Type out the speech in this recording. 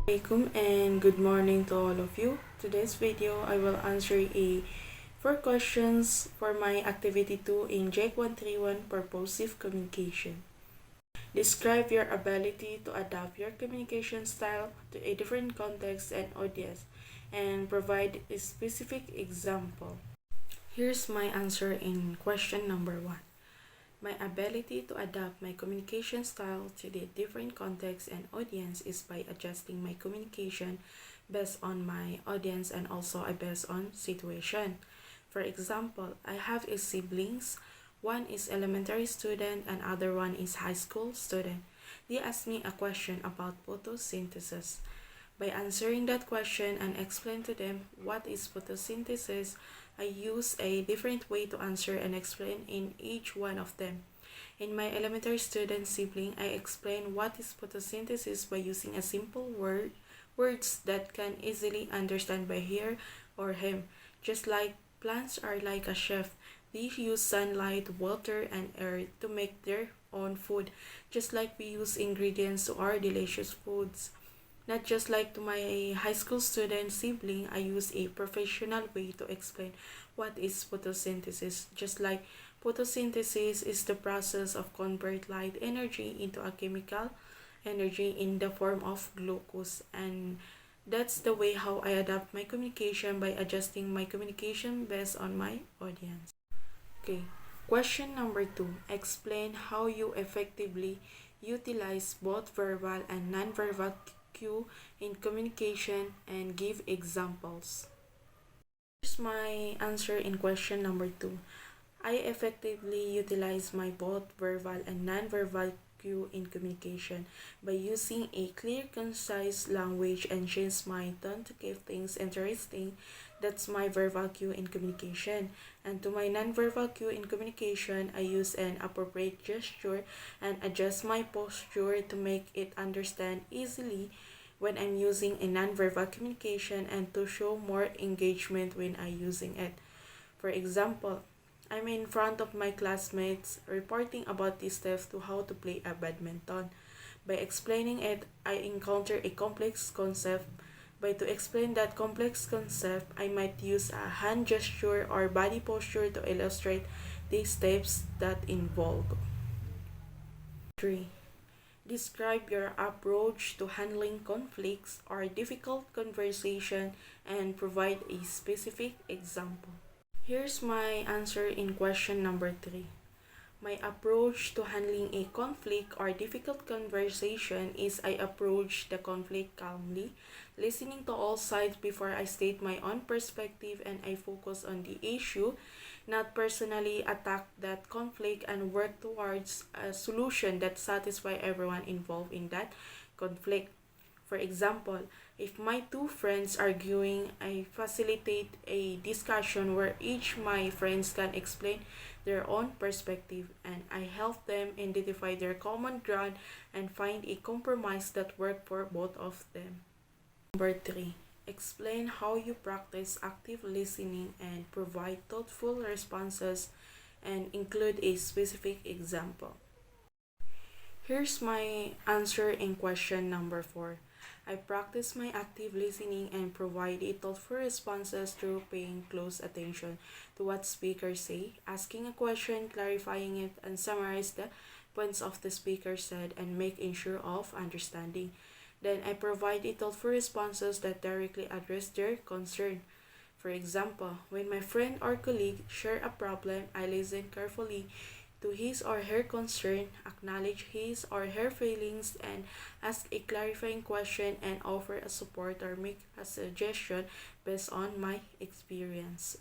Assalamualaikum and good morning to all of you. Today's video I will answer 4 questions for my activity 2 in JEC 131 Purposive Communication. Describe your ability to adapt your communication style to a different context and audience and provide a specific example. Here's my answer in question number 1. My ability to adapt my communication style to the different context and audience is by adjusting my communication based on my audience and also based on situation. For example, I have siblings. One is elementary student and other one is high school student. They asked me a question about photosynthesis. By answering that question and explain to them what is photosynthesis, I use a different way to answer and explain in each one of them. In my elementary student sibling, I explain what is photosynthesis by using a simple words that can easily understand by her or him. Just like plants are like a chef, they use sunlight, water, and air to make their own food, just like we use ingredients to our delicious foods. Not just like to my high school student sibling, I use a professional way to explain what is photosynthesis. Just like photosynthesis is the process of convert light energy into a chemical energy in the form of glucose, and that's the way how I adapt my communication by adjusting my communication based on my audience. Okay, question number 2. Explain how you effectively utilize both verbal and non-verbal cue in communication and give examples. Here's my answer in question number 2. I effectively utilize my both verbal and non-verbal cue in communication by using a clear, concise language and change my tone to keep things interesting. That's my verbal cue in communication. And to my non-verbal cue in communication, I use an appropriate gesture and adjust my posture to make it understand easily when I'm using a non-verbal communication and to show more engagement when I'm using it. For example, I'm in front of my classmates reporting about the steps to how to play a badminton. By explaining it, I encounter a complex concept. By to explain that complex concept, I might use a hand gesture or body posture to illustrate the steps that involve. 3. Describe your approach to handling conflicts or difficult conversation and provide a specific example. Here's my answer in question number 3. My approach to handling a conflict or difficult conversation is I approach the conflict calmly, listening to all sides before I state my own perspective, and I focus on the issue, not personally attack that conflict, and work towards a solution that satisfies everyone involved in that conflict. For example, if my two friends arguing, I facilitate a discussion where each my friends can explain their own perspective, and I help them identify their common ground and find a compromise that works for both of them. Number 3. Explain how you practice active listening and provide thoughtful responses and include a specific example. Here's my answer in question number 4. I practice my active listening and provide thoughtful responses through paying close attention to what speakers say, asking a question, clarifying it, and summarize the points of the speaker said and making sure of understanding. Then I provide thoughtful responses that directly address their concern. For example, when my friend or colleague share a problem, I listen carefully to his or her concern, acknowledge his or her feelings, and ask a clarifying question and offer a support or make a suggestion based on my experience.